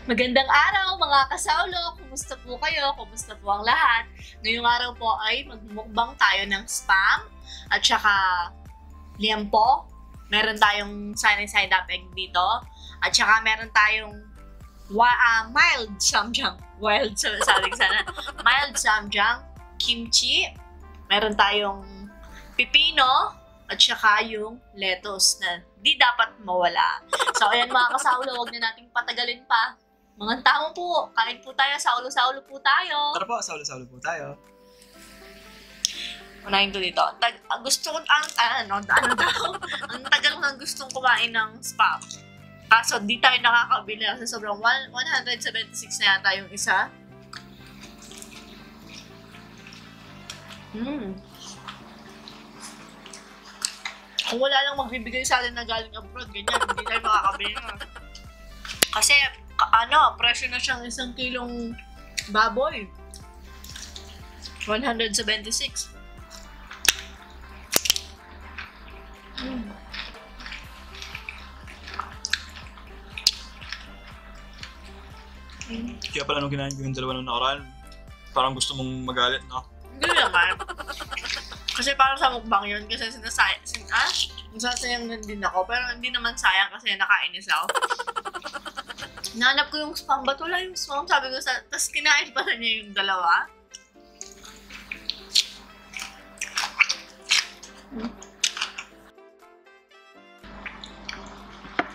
Magandang araw mga kasaulo! Kumusta po kayo? Kumusta po ang lahat? Ngayong araw po ay magmukbang tayo ng spam at saka liempo. Meron tayong sunny side up egg dito. At saka meron tayong mild samjang. Mild samjang, kimchi. Meron tayong pipino at saka yung lettuce na di dapat mawala. So ayan mga kasaulo, huwag na nating patagalin pa. Mga tao po, kain po tayo, saulo-saulo po tayo. Tara po, saulo-saulo po tayo. Unahin ko dito. Gusto ko, ang tagal ko nang gustong kumain ng spam. Kaso di tayo nakakabili kasi sobrang 176 na yata yung isa. Kung wala lang magbibigay sa atin na galing abroad, ganyan, hindi tayo makakabili na. Kasi, presyo na siyang 1 kilong baboy. 176. Kaya pala nung kinain ko yung dalawa nung nakaraan, parang gusto mong magalit, no? Hindi naman. Kasi parang sa mukbang yun, kasi nasasayang na din ako, pero hindi naman sayang kasi nakainis ako. Nahanap ko yung spam, ba't wala yung spam? Sabi ko, tapos kinain pala niya yung dalawa.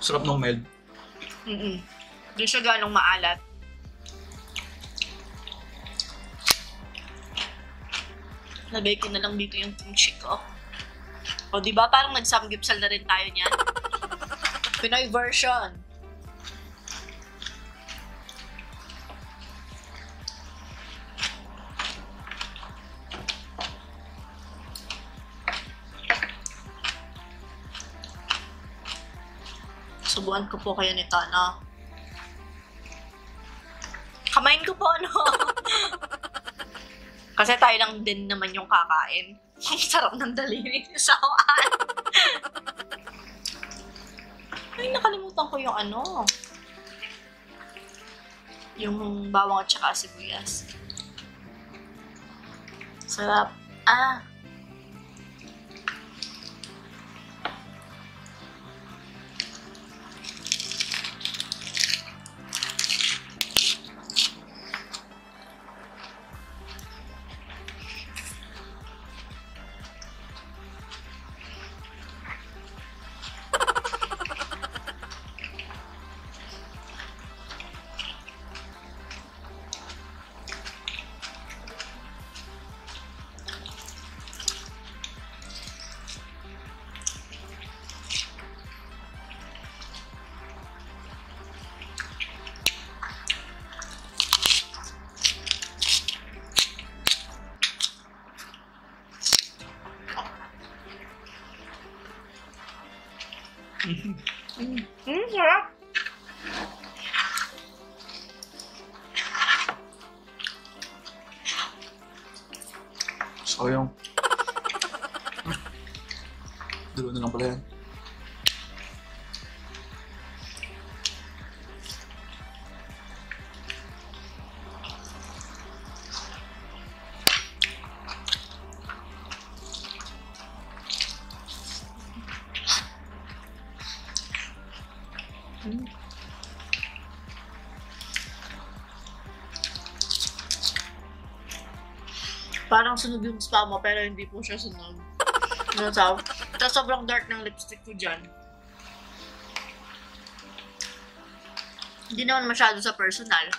Sarap ng mild. Hindi siya ganong maalat. Lagay ko na lang dito yung kimchi ko. O diba parang nag-samgipsal na rin tayo niyan? Pinoy version. Subuan ko po kayo nito, no? Kamain ko po, no? Kasi tayo lang din naman yung kakain. Ang sarap ng daliri ni Sawan. Ay, nakalimutan ko yung yung bawang at saka sibuyas. Sarap. Sarap. Sayang. Dalawa na lang pala yan. Parang sunog yung spam mo, pero hindi po siya sunog. Tapos sobrang dark ng lipstick ko dyan. Hindi naman masyado sa personal.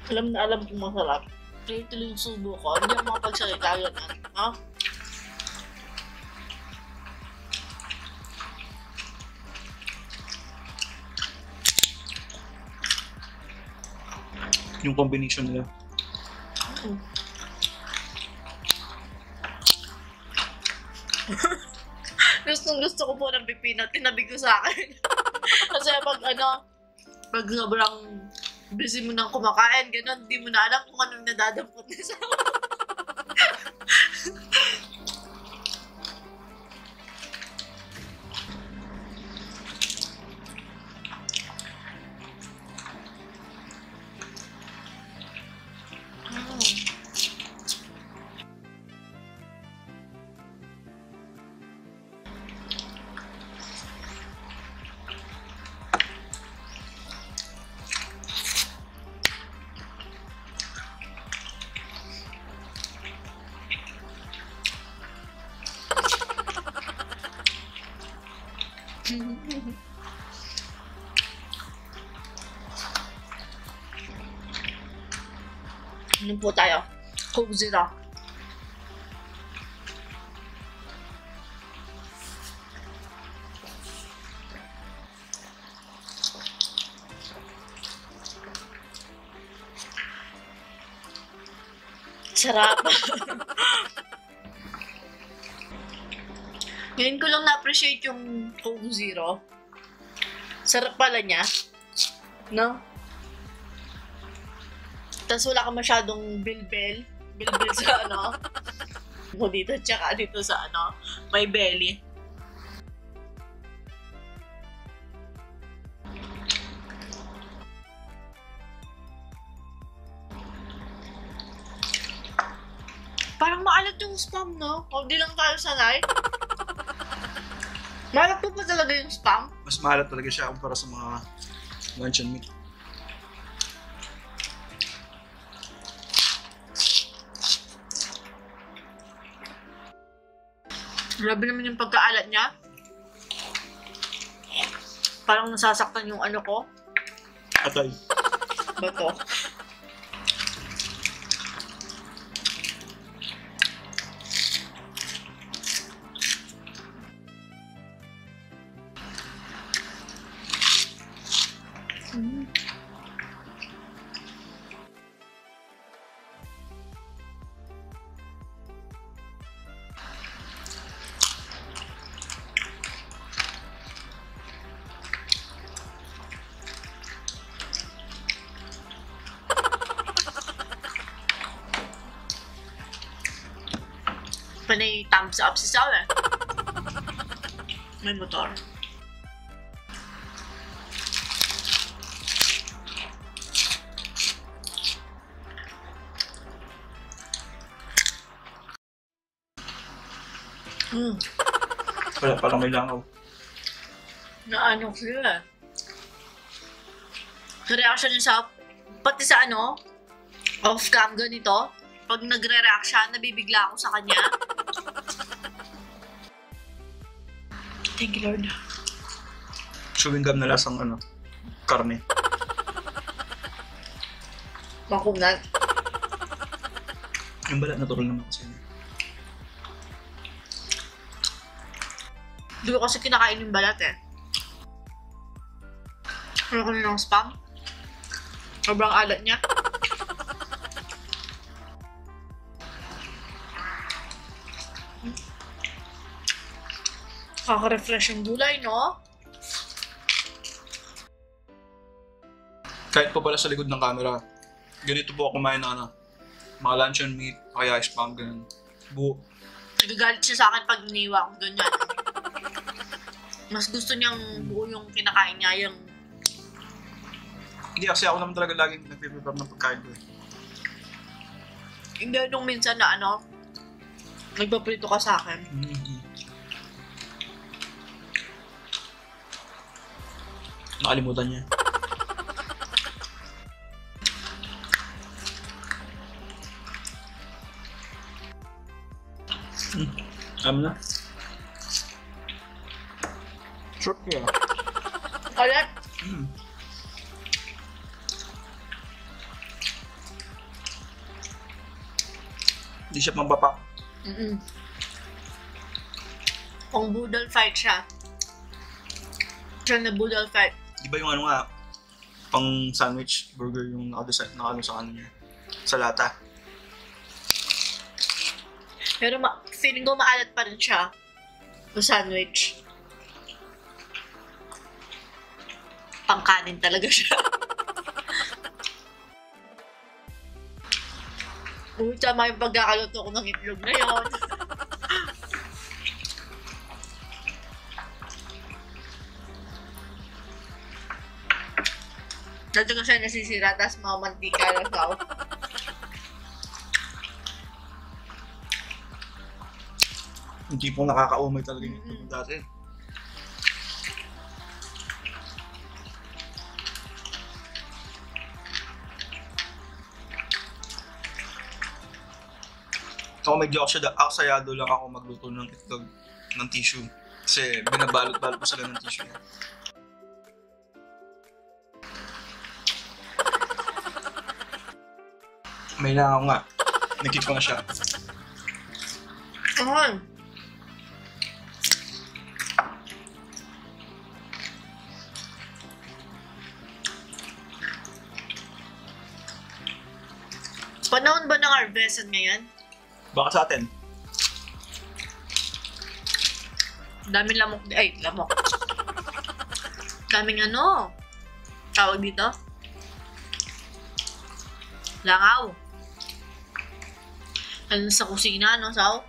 Alam na alam kong masarap. Kaya tuloy yung subo ko. Hindi ako makapagsalita yan. Ha? Yung combination nila. Gusto ko po ng pipino. Tinabi ko sa akin. Kasi pag sobrang busy mo nang kumakain, gano'n, hindi mo na alam kung anong nadadampot na sa Ano po tayo? Coke Zero. Sarap. Ngayon ko lang na-appreciate yung Coke Zero. Sarap pala niya. No? Tapos wala ka masyadong bilbil. Bilbil sa mo dito, tsaka dito sa may belly. Parang maalat yung spam, no? O di lang tayo sanay. Maalat po pa talaga yung spam? Mas maalat talaga siya kumpara sa mga luncheon meat. Grabe naman yung pagkaalat niya. Parang nasasaktan yung ko. Atay. Bato. Panay thumbs up si Sal eh. May motor. Wala, parang may langaw. Na sila. Reaction niya sa, pati sa off-cam ganito. Pag nagre-react siya, nabibigla ako sa kanya. Thank you, Lord. Chewing gum na lasang karne. Makunat. Yung balat natural naman kasi. Hindi ko kasi kinakain yung balat eh. Ano ko ng spam? Sobrang alat niya. Kaka-refresh yung gulay, no? Kahit pa pala sa likod ng camera, ganito po ako kumain ng mga luncheon meat, kaya spam, ganun. Buo. Nagagalit siya sa akin pag iniwa ko ganyan. Mas gusto niyang buo yung kinakain niya, yung... Hindi kasi ako naman talaga laging nagpiprepare ng pagkain ko eh. Hindi nung minsan na nagpaprito ka sa akin. Nakalimutan niya. Alam na. Short kaya. Kalat. Hindi siya pambapa. Kung boodle fight siya. Siya na boodle fight. Di ba yung ano nga, pang sandwich burger yung nakadesign na ano sa ano niya? Sa lata. Pero feeling ko maalat pa rin siya. Yung sandwich. Pangkanin talaga siya. Uy, tama yung pagkakaluto ko ng itlog na yun. Dito ko siya nasisira, tapos mga mantika na siya. Yung tipong nakakaumay talaga yung itlog dati. Ako medyo aksayado lang ako magluto ng itlog ng tissue. Kasi binabalot-balot ko sila ng tissue niya. May langaw nga. Nakit ko na siya. Kahon. Panahon ba ng harvestan ngayon? Baka sa atin. Daming lamok. Ay, lamok. Daming ano? Tawag dito? Langaw. Ano sa kusina, no? Sao?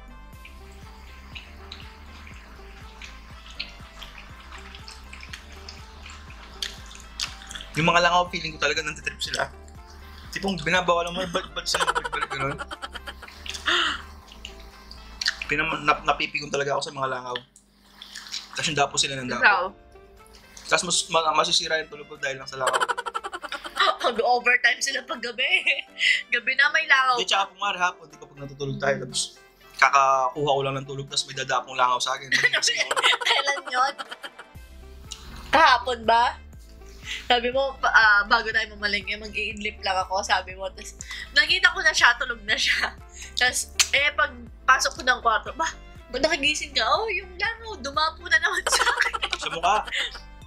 Yung mga langaw, feeling ko talaga nantitrip sila. Tipong binabawalan mo, ba't sila balik gano'n? Napipigong talaga ako sa mga langaw. Tapos yung dapo sila ng dapo. Sao? Tapos masisira yung tulog ko dahil lang sa langaw. Mag-overtime sila pag gabi. Gabi na may langaw. Hindi, tsaka pumari hapon, di kapag natutulog tayo, tapos kakakuha ko lang ng tulog, tapos may dadapong langaw sa akin. Kailan yun? Kahapon ba? Sabi mo, bago tayo mamalengke, mag-i-idlip lang ako, sabi mo. Tapos, nakita ko na siya, tulog na siya. Tapos, pag pasok ko ng kwarto, ba't nakagising ka? Oh, yung langaw, dumapo na naman sa akin. Sa mukha.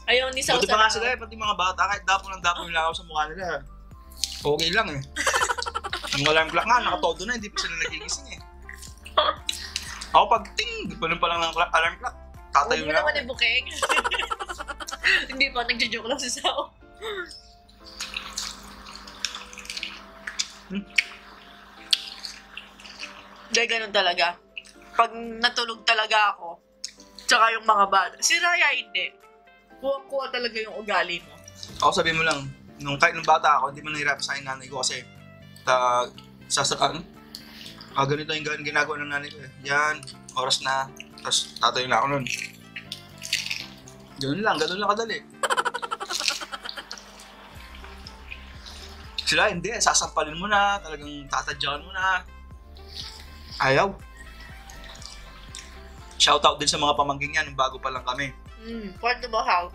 Ayaw ni Sao. Buti pa nga sila pati mga bata, kahit dapo ng dapo yung langaw sa mukha nila. Okay lang eh. Yung alarm clock nga, nakatodo na, hindi pa sila nagigising eh. Ako pag ting, ganun pa lang ng alarm clock, tatayo Huwag mo na ako. naman ibukeng. Hindi pa, nagjo-joke lang si Sao. Hindi, ganun talaga. Pag natulog talaga ako, tsaka yung mga bata, si Raya hindi. Kuha talaga yung ugali mo. Ako sabihin mo lang, kahit nung bata ako, hindi man nahirap sa akin nanay ko kasi ganito yung ginagawa ng nanay ko eh. Yan, oras na, tapos tatayo na ako nun. Ganun lang kadali. Sila hindi, sasampalin mo na, talagang tatadyakan mo na. Ayaw. Shoutout din sa mga pamangking yan, bago pa lang kami. Kwento mo how?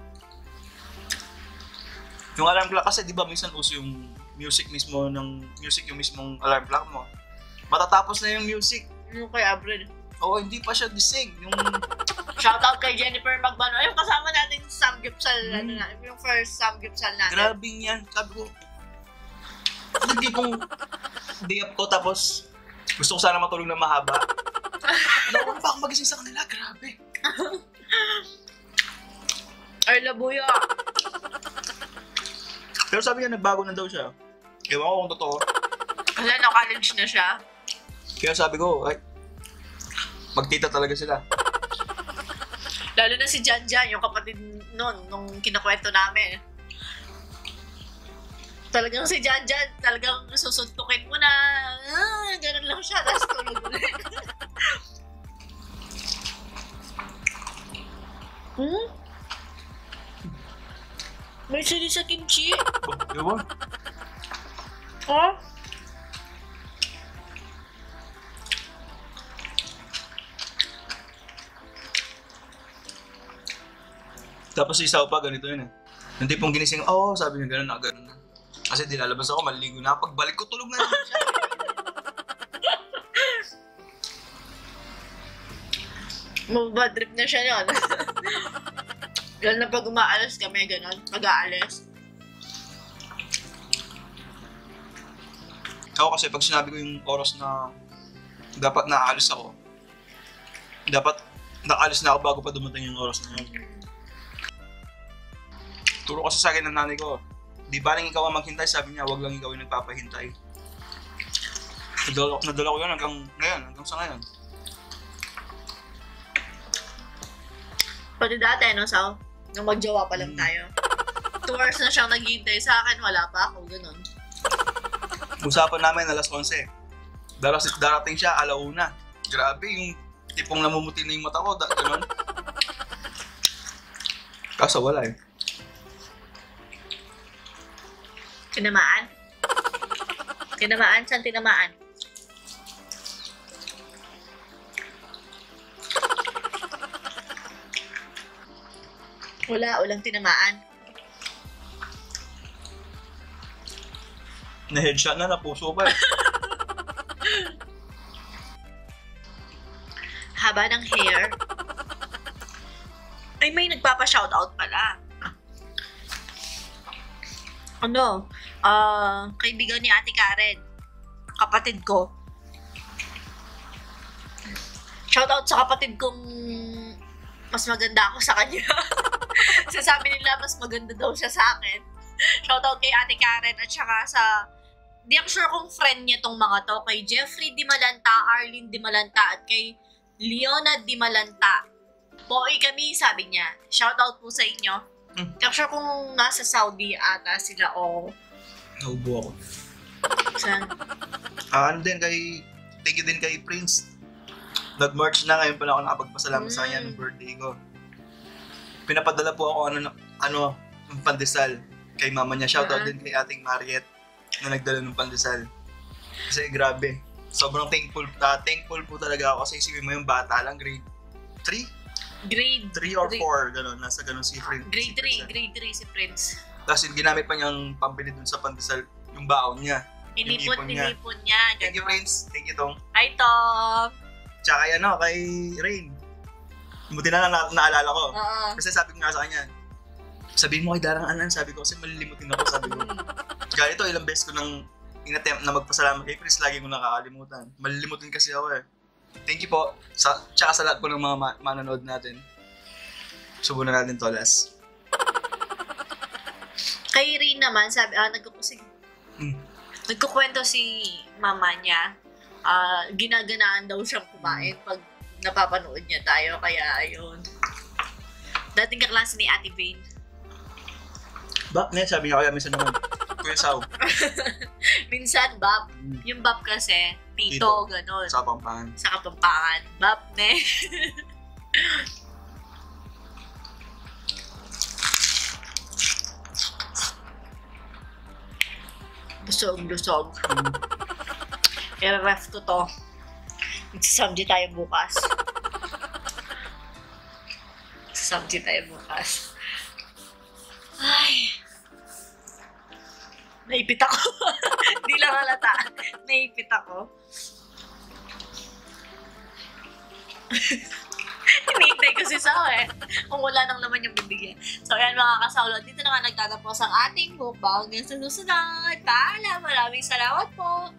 Yung alarm clock kasi, di ba minsan uso yung music yung mismong alarm clock mo. Matatapos na yung music. Yung kay Abril. Oo, hindi pa siya gising. Yung Shoutout kay Jennifer Magbano. Ayun, kasama natin yung Samgyupsal, yung first Samgyupsal natin. grabing yan. Sabi ko, hindi pong day up ko tapos gusto ko sana matulog na mahaba. Nakuha pa ako magising sa kanila, grabe. Ay, labuya. Pero sabi niya, nagbago na daw siya. Ewan ko kung totoo. Kasi college na siya. Kaya sabi ko, ay, magtita talaga sila. Lalo na si Janjan, yung kapatid nun, nung kinakwento namin. Talagang si Janjan, talagang susuntukin mo na. Ganun lang siya, tapos tulog ulit. May sili sa kimchi. Ewan. Oh? Tapos isaw pa, ganito yun eh. Yung tipong ginising, sabi niya gano'n na, gano'n na. Kasi dilalabas ako, maliligo na. Pagbalik ko, tulog na naman siya. Mababad trip na siya yun. Gano'n na pag umaalis kami, gano'n. Pag-aalis. Ako kasi pag sinabi ko yung oras na dapat naaalis ako, dapat nakaalis na ako bago pa dumating yung oras na yun. Turo kasi sa akin ng nanay ko, di ba nang ikaw ang maghintay, sabi niya, wag lang ikaw yung nagpapahintay. Nadala ko yun hanggang ngayon, hanggang sa ngayon. Pati dati, no, Sao? Nung magjowa pa lang tayo. 2 hours na siyang naghihintay sa akin, wala pa ako, gano'n. Usapan namin alas 11. Darating siya, 1:00. Grabe, yung tipong namumuti na yung mata ko, gano'n. Kaso wala eh. Tinamaan? Tinamaan? Saan tinamaan? Walang tinamaan. Na-headshot na, napuso pa eh. Haba ng hair. Ay, may nagpapa-shoutout pala. Ano? Kaibigan ni Ate Karen. Kapatid ko. Shoutout sa kapatid kong mas maganda ako sa kanya. Sasabi nila mas maganda daw siya sa akin. Shoutout kay Ate Karen at saka sa... Di ako sure kung friend niya tong mga to. Kay Jeffrey Di Malanta, Arlene Di Malanta, at kay Leona Di Malanta. Boy kami, sabi niya. Shoutout po sa inyo. Di ako sure kung nasa Saudi ata sila o... Naubo ako. Saan? Ano din kay... Thank you din kay Prince. Nag-March na, ngayon pala ako nakapagpasalamat sa kanya ng birthday ko. Pinapadala po ako ng pandesal kay mama niya. Shoutout din kay ating Mariette na nagdala ng pandesal. Kasi grabe, sobrang thankful po talaga ako kasi isipin mo yung bata lang, grade 3? Grade 3 or 4, gano'n. Nasa gano'n si Prince. Grade 3 si Prince. Tapos ginamit pa niyang pambili dun sa pandesal yung baon niya. Inipon niya. Thank you, Prince. Thank you, Tong. Hi, Tom. Tsaka kay Rain. Buti na naalala ko. Kasi sabi ko nga sa kanya, sabihin mo kay Darang Anan, sabi ko kasi malilimutin ako, sabi ko. Ganito, ilang beses ko nang in-attempt na magpasalamat kay Chris, lagi ko nakakalimutan. Malilimutin kasi ako eh. Thank you po. Tsaka sa lahat po ng mga manonood natin. Subunan natin to, Les. Kay Rain naman, sabi, nagkukwento si mama niya, ginaganaan daw siyang kumain pag napapanood niya tayo, kaya ayun. Dating kaklase ni Ate Vane. Bap niya, sabi niya kaya minsan naman. Kuya Sao. Minsan, Bap. Yung Bap kasi, Tito, gano'n. Sa Kapampangan. Sa Kapampangan. Bap, ne? Lusog. I-ref ko to. Magsasabji tayo bukas. Ay. Naipit ako. Di lang halata. Naipit ako. Hinihintay ko si Sao eh. Kung wala nang laman yung bibigyan. So ayan mga kasawlot, dito na nga nagtatapos ang ating mukbang. Hanggang sa susunod. Paalam. Maraming salamat po.